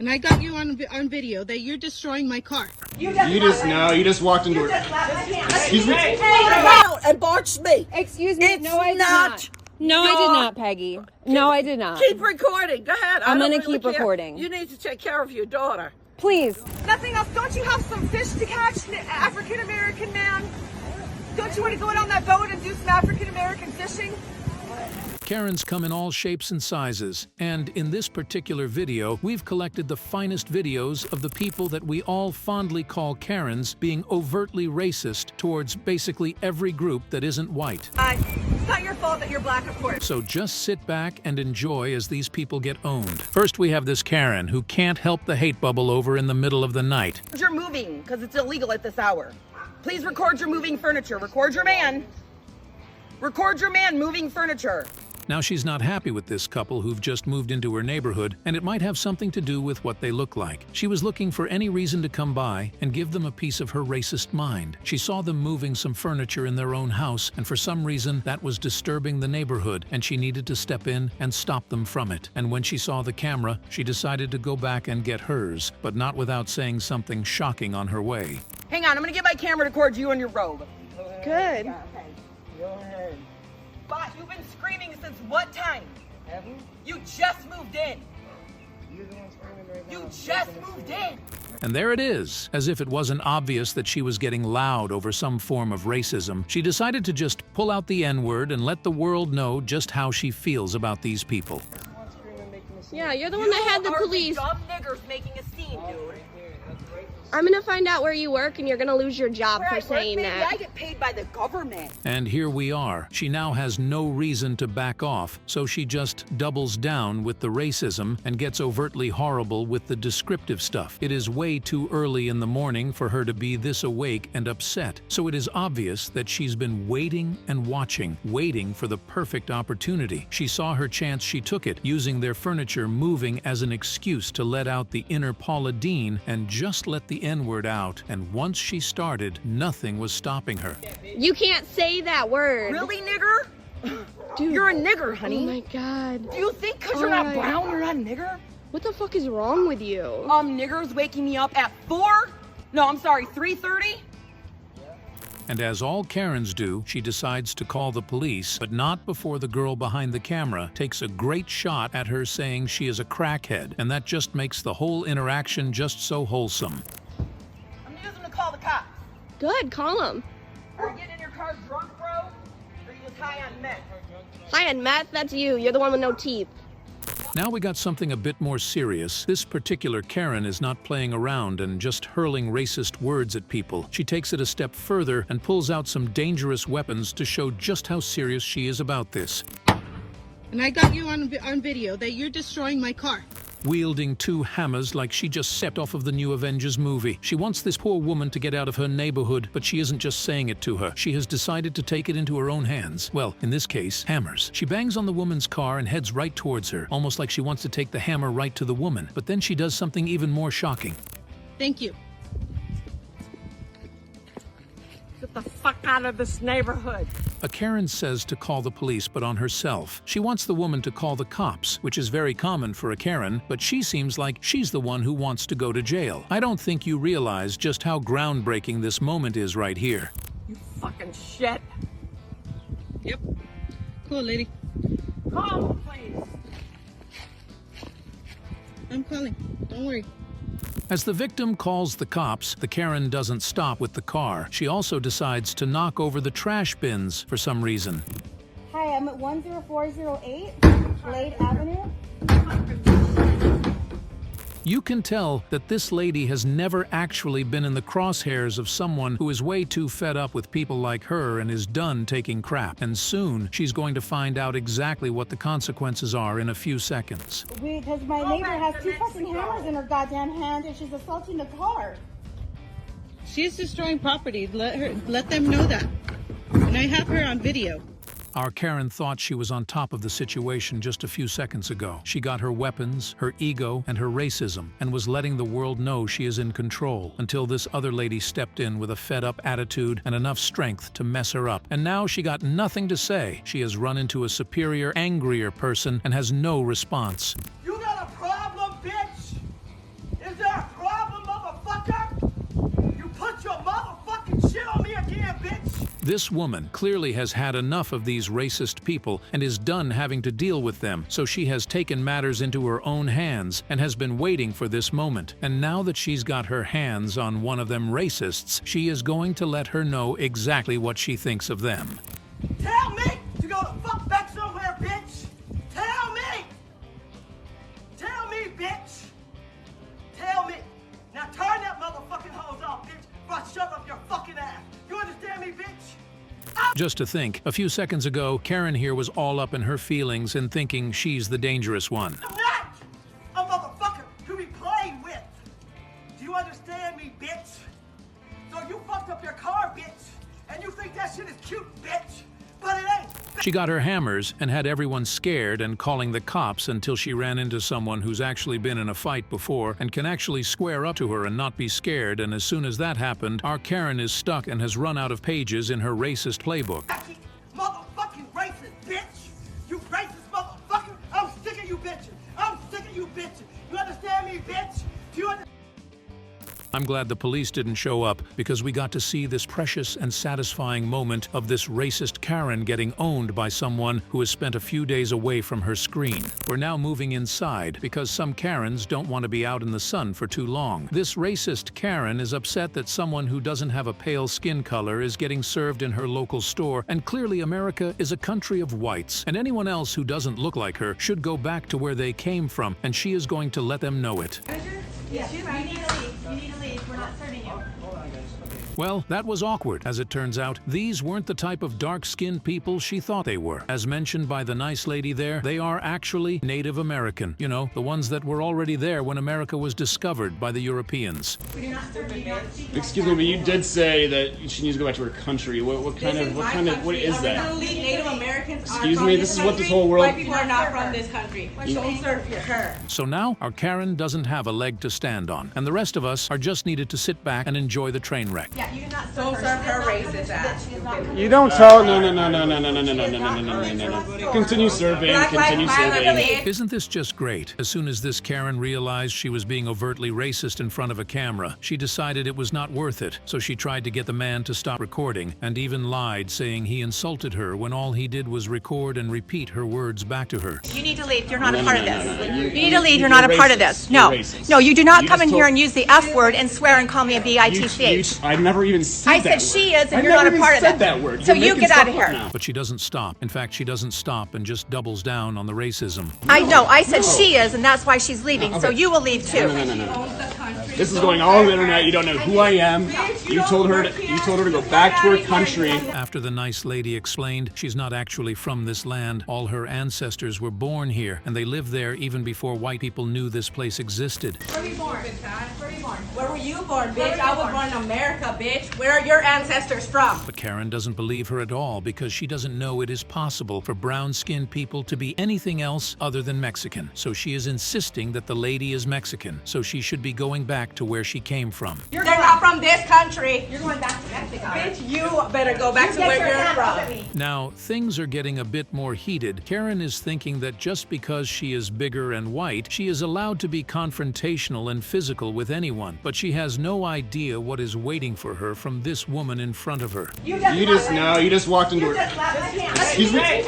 And I got you on video that you're destroying my car. You just walked into her. Excuse me. Out and barge me. Excuse me. It's not. No, I did not, Peggy. No, I did not. Keep recording. Go ahead. I'm going gonna to keep recording. You need to take care of your daughter. Please. Nothing else. Don't you have some fish to catch, African American man? Don't you want to go out on that boat and do some African American fishing? Karens come in all shapes and sizes, and in this particular video, we've collected the finest videos of the people that we all fondly call Karens being overtly racist towards basically every group that isn't white. It's not your fault that you're black, of course. So just sit back and enjoy as these people get owned. First, we have this Karen who can't help the hate bubble over in the middle of the night. You're moving because it's illegal at this hour. Please record your moving furniture. Record your man. Record your man moving furniture. Now she's not happy with this couple who've just moved into her neighborhood, and it might have something to do with what they look like. She was looking for any reason to come by and give them a piece of her racist mind. She saw them moving some furniture in their own house, and for some reason that was disturbing the neighborhood, and she needed to step in and stop them from it. And when she saw the camera, she decided to go back and get hers, but not without saying something shocking on her way. Hang on, I'm gonna get my camera to record you in your robe. Good. Yeah, okay. Go ahead. But you've been screaming since what time? Haven't? You just moved in. You're the one screaming right now. You just moved in. And there it is. As if it wasn't obvious that she was getting loud over some form of racism, she decided to just pull out the N-word and let the world know just how she feels about these people. Yeah, you're the one that had the police. Dumb niggers making a scene, dude. I'm gonna find out where you work and you're gonna lose your job for saying that. I get paid by the government. And here we are. She now has no reason to back off, so she just doubles down with the racism and gets overtly horrible with the descriptive stuff. It is way too early in the morning for her to be this awake and upset, so it is obvious that she's been waiting and watching, waiting for the perfect opportunity. She saw her chance, she took it, using their furniture moving as an excuse to let out the inner Paula Deen and just let the N-word out, and once she started, nothing was stopping her. You can't say that word. Really, nigger? Dude. You're a nigger, honey. Oh my god. Do you think because you're not brown, you're not a nigger? What the fuck is wrong with you? Niggers waking me up at 4? No, I'm sorry, 3:30? And as all Karens do, she decides to call the police, but not before the girl behind the camera takes a great shot at her saying she is a crackhead, and that just makes the whole interaction just so wholesome. I'm using to call the cops. Good, call him. Are you getting in your car drunk, bro? Or are you just high on meth? Hi, and Matt, that's you. You're the one with no teeth. Now we got something a bit more serious. This particular Karen is not playing around and just hurling racist words at people. She takes it a step further and pulls out some dangerous weapons to show just how serious she is about this. And I got you on video that you're destroying my car. Wielding two hammers like she just stepped off of the new Avengers movie. She wants this poor woman to get out of her neighborhood, but she isn't just saying it to her. She has decided to take it into her own hands. Well, in this case, hammers. She bangs on the woman's car and heads right towards her, almost like she wants to take the hammer right to the woman. But then she does something even more shocking. Thank you. Get the fuck out of this neighborhood. A Karen says to call the police, but on herself. She wants the woman to call the cops, which is very common for a Karen, but she seems like she's the one who wants to go to jail. I don't think you realize just how groundbreaking this moment is right here. You fucking shit. Yep. Cool, lady. Call, please. I'm calling. Don't worry. As the victim calls the cops, the Karen doesn't stop with the car. She also decides to knock over the trash bins for some reason. Hi, I'm at 10408 Glade Avenue. You can tell that this lady has never actually been in the crosshairs of someone who is way too fed up with people like her and is done taking crap. And soon, she's going to find out exactly what the consequences are in a few seconds. Because my neighbor has two fucking hammers in her goddamn hand and she's assaulting the car. She's destroying property. Let them know that. And I have her on video. Our Karen thought she was on top of the situation just a few seconds ago. She got her weapons, her ego, and her racism, and was letting the world know she is in control, until this other lady stepped in with a fed-up attitude and enough strength to mess her up. And now she got nothing to say. She has run into a superior, angrier person and has no response. You got a problem, bitch? This woman clearly has had enough of these racist people and is done having to deal with them, so she has taken matters into her own hands and has been waiting for this moment. And now that she's got her hands on one of them racists, she is going to let her know exactly what she thinks of them. Tell me to go the fuck back somewhere, bitch! Tell me! Tell me, bitch! Tell me! Now turn that motherfucking hose off, bitch, or I shove up your fucking ass! You understand me, bitch? Just to think, a few seconds ago, Karen here was all up in her feelings and thinking she's the dangerous one. I'm not a motherfucker to be playing with! Do you understand me, bitch? So you fucked up your car, bitch, and you think that shit is cute, bitch, but it ain't! She got her hammers and had everyone scared and calling the cops until she ran into someone who's actually been in a fight before and can actually square up to her and not be scared, and as soon as that happened, our Karen is stuck and has run out of pages in her racist playbook. Motherfucking racist, bitch! You racist motherfucker! I'm sick of you bitches! I'm sick of you bitches! You understand me, bitch? Do you understand? I'm glad the police didn't show up because we got to see this precious and satisfying moment of this racist Karen getting owned by someone who has spent a few days away from her screen. We're now moving inside because some Karens don't want to be out in the sun for too long. This racist Karen is upset that someone who doesn't have a pale skin color is getting served in her local store, and clearly America is a country of whites, and anyone else who doesn't look like her should go back to where they came from, and she is going to let them know it. Yes, you need to leave. You need to leave. We're not serving you. Well, that was awkward. As it turns out, these weren't the type of dark-skinned people she thought they were. As mentioned by the nice lady there, they are actually Native American. You know, the ones that were already there when America was discovered by the Europeans. We do not serve you. Excuse me, but you did say that she needs to go back to her country. What is that? Native Americans Excuse me, this is what this whole world... White people are not from this country. Don't serve her. So now, our Karen doesn't have a leg to stand on, and the rest of us are just needed to sit back and enjoy the train wreck. Yeah, you do not serve her racist ass. You don't tell... No. Continue serving, continue serving. Isn't this just great? As soon as this Karen realized she was being overtly racist in front of a camera, she decided it was not worth it, so she tried to get the man to stop recording, and even lied, saying he insulted her when all he did was record and repeat her words back to her. You need to leave. You're not a part of this. You need to leave. You're not a part of this. No. No, you do not come in here and use the F word and swear and call me a bitch. I've never even said I that said word. she is, and I've you're not a never part of even said it. that word. So You're you making get out of stuff up here. now. But she doesn't stop. In fact, she doesn't stop and just doubles down on the racism. I know. I said she is, and that's why she's leaving. So you will leave too. No. This is going all over the internet. You don't know who I am. You told her to go back to her country. After the nice lady explained she's not actually from this land, all her ancestors were born here, and they lived there even before white people knew this place existed. Where were you born? Where were you born, bitch? I was born in America, bitch. Where are your ancestors from? But Karen doesn't believe her at all because she doesn't know it is possible for brown-skinned people to be anything else other than Mexican. So she is insisting that the lady is Mexican, so she should be going back to where she came from. They're not from this country. You're going back to Mexico. Bitch, you better go back to where you're from. Now, things are getting a bit more heated. Karen is thinking that just because she is bigger and white, she is allowed to be confrontational and physical with anyone, but she has no idea what is waiting for her from this woman in front of her. You just walked into her. Excuse me?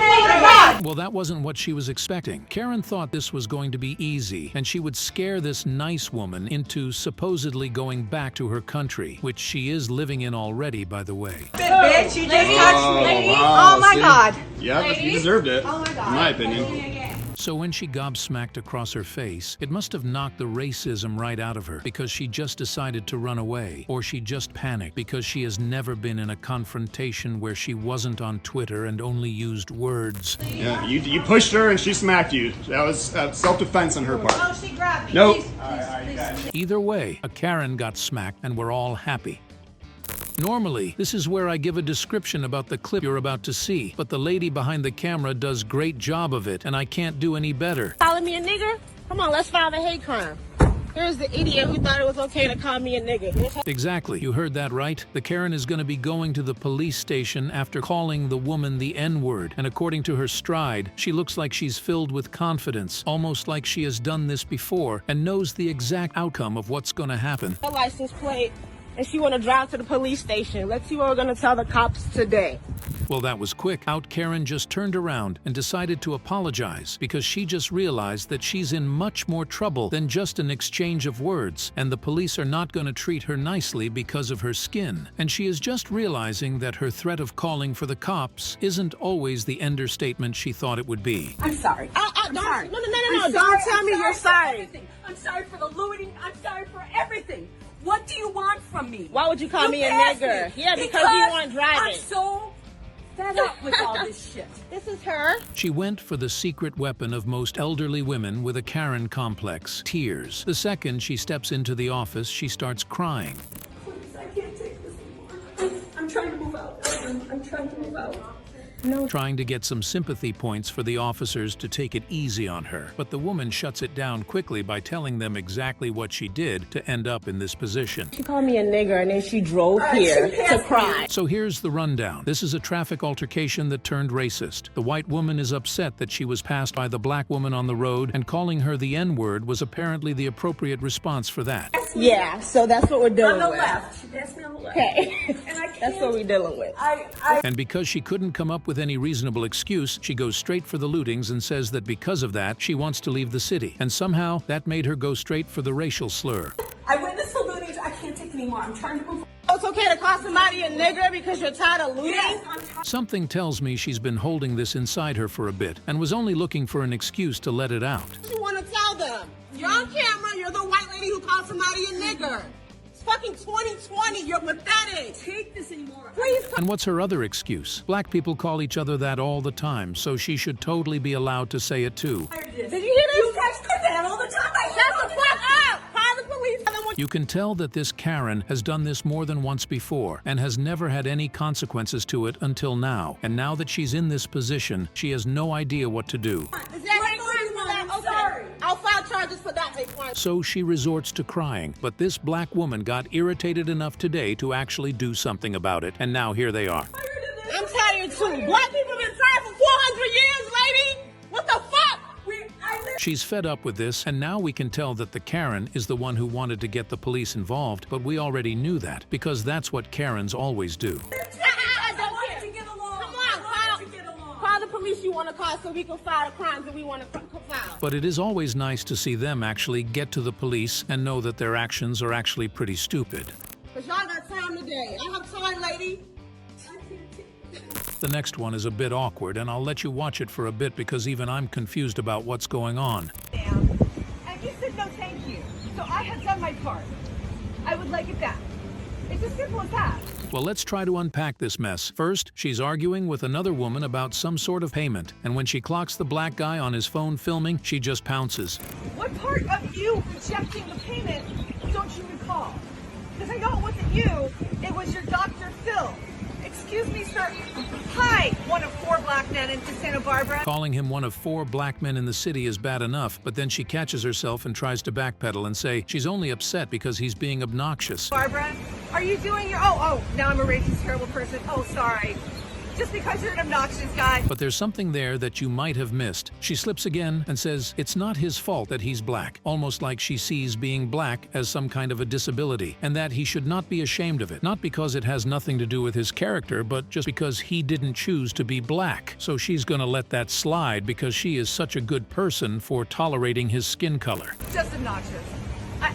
Well, that wasn't what she was expecting. Karen thought this was going to be easy, and she would scare this nice woman into supposedly going back to her country, which she is living in already, by the way. Bitch, you just touched me. Oh my God. Yeah, you deserved it, Oh my God. in my opinion. So when she gobsmacked across her face, it must have knocked the racism right out of her because she just decided to run away, or she just panicked because she has never been in a confrontation where she wasn't on Twitter and only used words. Yeah, you pushed her and she smacked you. That was self-defense on her part. Oh, she grabbed me. Nope. Either way, a Karen got smacked and we're all happy. Normally, this is where I give a description about the clip you're about to see, but the lady behind the camera does great job of it, and I can't do any better. Calling me a nigger? Come on, let's file a hate crime. Here's the idiot who thought it was okay to call me a nigger. Exactly, you heard that right. The Karen is going to be going to the police station after calling the woman the N-word, and according to her stride, she looks like she's filled with confidence, almost like she has done this before and knows the exact outcome of what's going to happen. The license plate and she want to drive to the police station. Let's see what we're going to tell the cops today. Well, that was quick. Out Karen just turned around and decided to apologize because she just realized that she's in much more trouble than just an exchange of words, and the police are not going to treat her nicely because of her skin. And she is just realizing that her threat of calling for the cops isn't always the understatement she thought it would be. I'm sorry. I'm sorry. No. I'm Don't sorry. tell me you're sorry. Everything. I'm sorry for the looting. I'm sorry for everything. What do you want from me? Why would you call me a passed nigger? me. Yeah, because you weren't driving. I'm so fed up with all this shit. This is her. She went for the secret weapon of most elderly women with a Karen complex, tears. The second she steps into the office, she starts crying. Please, I can't take this anymore. I'm trying to move out. I'm trying to move out. Trying to get some sympathy points for the officers to take it easy on her. But the woman shuts it down quickly by telling them exactly what she did to end up in this position. She called me a nigger and then she drove here to cry. So here's the rundown. This is a traffic altercation that turned racist. The white woman is upset that she was passed by the black woman on the road, and calling her the N-word was apparently the appropriate response for that. Yeah, so that's what we're dealing On the with. left. She passed me on the left. Okay. And I can't. That's what we're dealing with. And because she couldn't come up with any reasonable excuse, she goes straight for the lootings and says that because of that, she wants to leave the city. And somehow, that made her go straight for the racial slur. I witnessed the lootings. I can't take anymore. I'm trying to move. It's okay to call somebody a nigger because you're tired of looting? Yes, I'm tired. Something tells me she's been holding this inside her for a bit and was only looking for an excuse to let it out. What do you want to tell them? You're on camera. You're the white lady who called somebody a nigger. It's fucking 2020. You're pathetic. Take this anymore. Please. And what's her other excuse? Black people call each other that all the time, so she should totally be allowed to say it too. Did you hear this? You guys put that all the time. Shut the fuck up. Call the police. You can tell that this Karen has done this more than once before and has never had any consequences to it until now. And now that she's in this position, she has no idea what to do. Is that hate crime for that? I'm sorry. I'll file charges for that hate crime. So she resorts to crying, but this black woman got irritated enough today to actually do something about it, and now here they are. I'm tired too. Black people been tired for 400 years, lady. What the fuck? She's fed up with this, and now we can tell that the Karen is the one who wanted to get the police involved, but we already knew that, because that's what Karens always do. Call the police you want to call so we can file the crimes that we want to file. But it is always nice to see them actually get to the police and know that their actions are actually pretty stupid. Because y'all got time today. I have time, lady. The next one is a bit awkward, and I'll let you watch it for a bit because even I'm confused about what's going on. And you said no thank you. So I have done my part. I would like it back. It's as simple as that. Well, let's try to unpack this mess. First, she's arguing with another woman about some sort of payment, and when she clocks the black guy on his phone filming, she just pounces. What part of you rejecting the payment don't you recall? Because I know it wasn't you, it was your Dr. Phil. Excuse me, sir. Hi, one of 4 black men in Santa Barbara. Calling him one of 4 black men in the city is bad enough, but then she catches herself and tries to backpedal and say she's only upset because he's being obnoxious. Barbara, are you doing your... Oh, now I'm a racist, terrible person. Oh, sorry. Just because you're an obnoxious guy. But there's something there that you might have missed. She slips again and says it's not his fault that he's black, almost like she sees being black as some kind of a disability, and that he should not be ashamed of it, not because it has nothing to do with his character, but just because he didn't choose to be black. So she's gonna let that slide because she is such a good person for tolerating his skin color. Just obnoxious.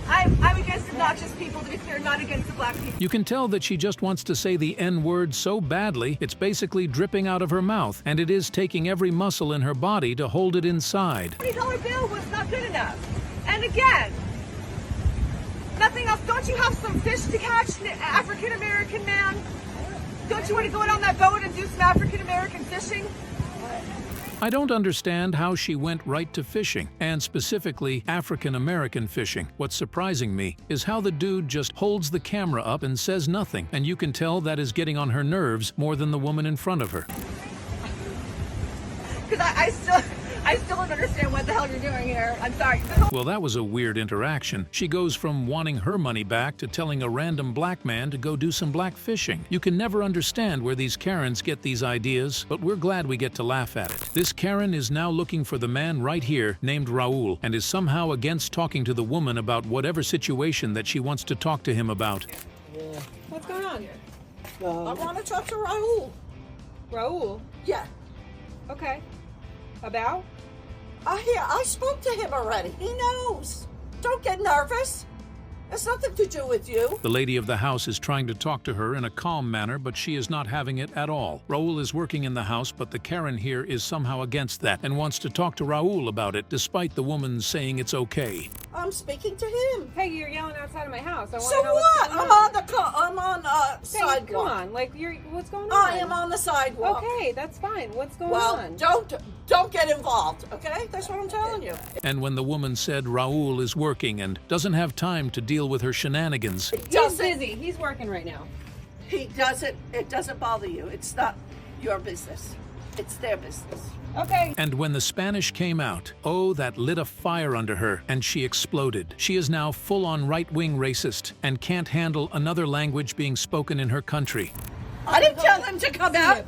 I'm against obnoxious people, to be clear, not against the black people. You can tell that she just wants to say the N-word so badly, it's basically dripping out of her mouth, and it is taking every muscle in her body to hold it inside. $20 bill was not good enough. And again, nothing else. Don't you have some fish to catch, African-American man? Don't you want to go out on that boat and do some African-American fishing? I don't understand how she went right to fishing, and specifically African-American fishing. What's surprising me is how the dude just holds the camera up and says nothing, and you can tell that is getting on her nerves more than the woman in front of her. Because I still don't understand what the hell you're doing here. I'm sorry. Well, that was a weird interaction. She goes from wanting her money back to telling a random black man to go do some black fishing. You can never understand where these Karens get these ideas, but we're glad we get to laugh at it. This Karen is now looking for the man right here named Raul and is somehow against talking to the woman about whatever situation that she wants to talk to him about. Yeah. What's going on? I want to talk to Raul. Raul? Yeah. Okay. About? I spoke to him already. He knows. Don't get nervous. It's nothing to do with you. The lady of the house is trying to talk to her in a calm manner, but she is not having it at all. Raul is working in the house, but the Karen here is somehow against that and wants to talk to Raul about it, despite the woman saying it's okay. I'm speaking to him. Peggy, you're yelling outside of my house. I want So to know what? what's going I'm on Peggy, sidewalk. come on. Like, what's going on? I am on the sidewalk. Okay, that's fine. What's going Well, on? don't get involved, okay? That's what I'm telling you. And when the woman said Raul is working and doesn't have time to deal with her shenanigans, He's busy. He's working right now. It doesn't bother you. It's not your business. It's their business. Okay. and when the Spanish came out, oh, that lit a fire under her, and she exploded. She is now full-on right-wing racist and can't handle another language being spoken in her country. I didn't tell him to come out.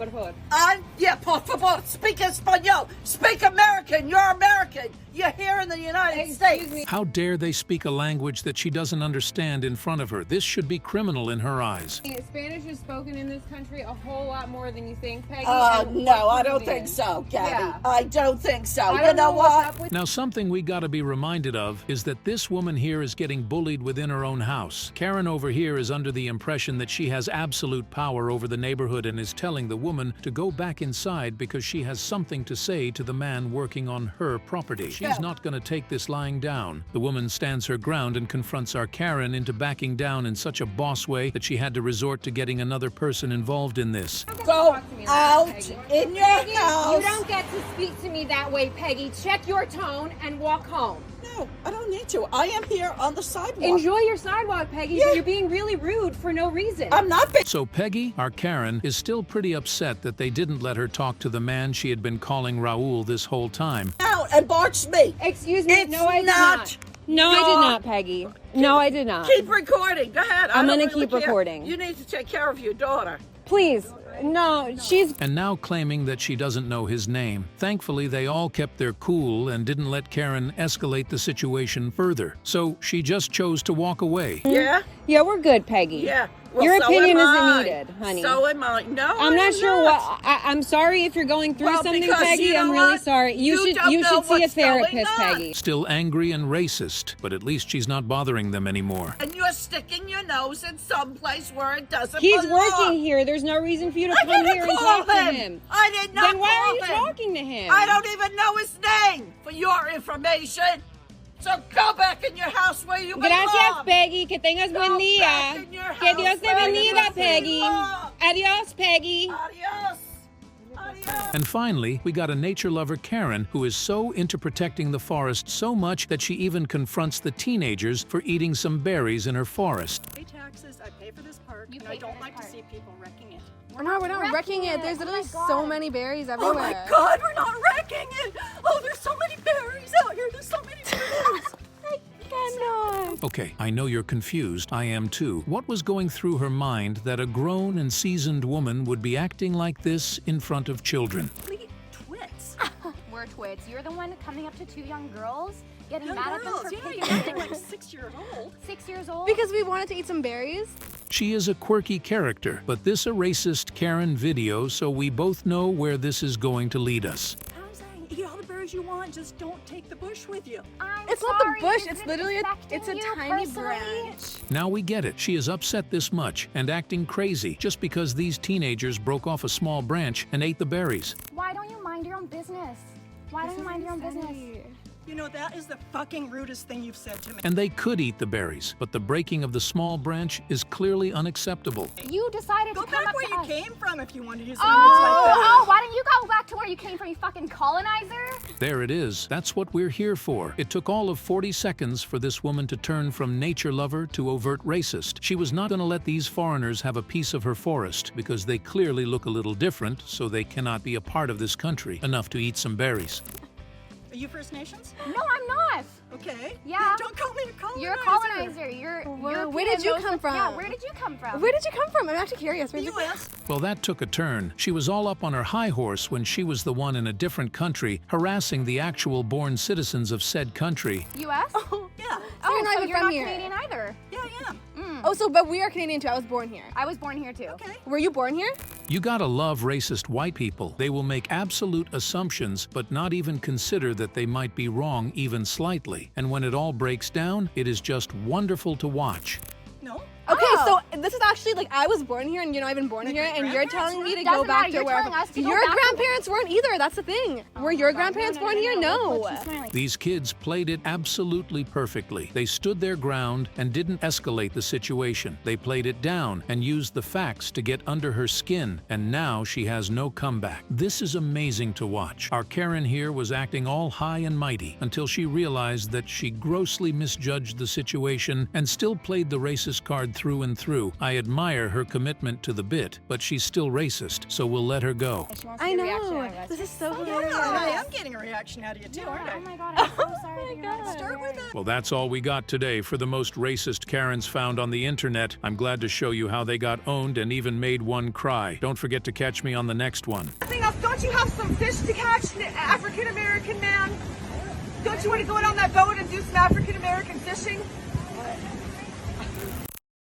Por favor, speak español. Speak American. You're American. You're here in the United States. How dare they speak a language that she doesn't understand in front of her? This should be criminal in her eyes. Spanish is spoken in this country a whole lot more than you think, Peggy. No, I don't think so, Gabby. Yeah. I don't think so. I You know what? Now, something we gotta be reminded of is that this woman here is getting bullied within her own house. Karen over here is under the impression that she has absolute power over the neighborhood and is telling the woman to go back inside because she has something to say to the man working on her property. She's not gonna take this lying down. The woman stands her ground and confronts our Karen into backing down in such a boss way that she had to resort to getting another person involved in this. Go out in your house. You don't get to speak to me that way, Peggy. Check your tone and walk home. No, I don't need to. I am here on the sidewalk. Enjoy your sidewalk, Peggy. Yeah. You're being really rude for no reason. I'm not being... So Peggy, our Karen, is still pretty upset that they didn't let her talk to the man she had been calling Raul this whole time. out and barge me. Excuse me. It's No, I did not not. No, I did not, Peggy. No, I did not. Keep recording. Go ahead. I'm I don't gonna really keep care. recording. You need to take care of your daughter. Please. No, she's... And now claiming that she doesn't know his name. Thankfully, they all kept their cool and didn't let Karen escalate the situation further. So she just chose to walk away. Yeah? Yeah, we're good, Peggy. Yeah. Well, Your so opinion am isn't I. needed, honey. So am I. No, I'm not sure not. what... I'm sorry if you're going through Well, something, because Peggy. you know I'm really what? sorry. You You should don't know see a what's going therapist, on. Peggy. Still angry and racist, but at least she's not bothering them anymore. And you're sticking your nose in some place where it doesn't He's belong. working here. There's no reason for you to I come didn't here and call talk to him. I did not Then why are you call him. talking to him? I don't even know his name, for your information. So go back in your house where you belong. Gracias, Peggy. Que tengas Go buen día. back in your Que Dios house te where you bendiga, Peggy. belong. Adios, Peggy. Adios. Adios. And finally, we got a nature lover Karen who is so into protecting the forest so much that she even confronts the teenagers for eating some berries in her forest. I pay taxes, I pay for this park, and I don't like to see people wrecking it. We're not wrecking it. There's literally so many berries Oh everywhere. my God, we're not wrecking it! Oh, there's so many berries out here. There's so many berries. Okay, I know you're confused. I am too. What was going through her mind that a grown and seasoned woman would be acting like this in front of children? Complete twits. We're twits. You're the one coming up to two young girls, getting Young mad girls, at them for yeah, picking you're on acting them. like 6 years old. 6 years old? Because we wanted to eat some berries. She is a quirky character, but this a racist Karen video, so we both know where this is going to lead us. I'm saying, eat all the berries you want, just don't take the bush with you. It's not the bush. It's literally it's a tiny branch. Now we get it. She is upset this much and acting crazy just because these teenagers broke off a small branch and ate the berries. Why don't you mind your own business? Why don't you mind your own business? You know, that is the fucking rudest thing you've said to me. And they could eat the berries, but the breaking of the small branch is clearly unacceptable. You decided Go to come back up where to you us. came from if you want to use language like that. Why don't you go back to where you came from, you fucking colonizer? There it is. That's what we're here for. It took all of 40 seconds for this woman to turn from nature lover to overt racist. She was not going to let these foreigners have a piece of her forest because they clearly look a little different, so they cannot be a part of this country enough to eat some berries. Are you First Nations? No, I'm not. Okay? Yeah. Don't call me a colonizer. You're a colonizer. You're where did you come from? Yeah, where did you come from? Where did you come from? I'm actually curious. The U.S. Well, that took a turn. She was all up on her high horse when she was the one in a different country harassing the actual born citizens of said country. U.S.? Yeah. So you're not even you're from not here. Canadian either. Yeah, I am. Oh, so but we are Canadian too. I was born here. I was born here too. Okay. Were you born here? You gotta love racist white people. They will make absolute assumptions, but not even consider that they might be wrong even slightly. And when it all breaks down, it is just wonderful to watch. No. Okay, Oh. so this is actually like I was born here and you're not even born Like here, your and you're grandparents telling me to Doesn't go back matter, to you're wherever. telling us to go Your back to- grandparents weren't either. That's the thing. Were your grandparents born here? No. These kids played it absolutely perfectly. They stood their ground and didn't escalate the situation. They played it down and used the facts to get under her skin, and now she has no comeback. This is amazing to watch. Our Karen here was acting all high and mighty until she realized that she grossly misjudged the situation and still played the racist card through and through. I admire her commitment to the bit, but she's still racist, so we'll let her go. I know. This is so hilarious. Yeah, I am getting a reaction out of you too, aren't I? Oh my god, I'm so sorry to hear that. Start with it. Well, that's all we got today for the most racist Karens found on the internet. I'm glad to show you how they got owned and even made one cry. Don't forget to catch me on the next one. Nothing else. Don't you have some fish to catch, African American man? Don't you want to go out on that boat and do some African American fishing?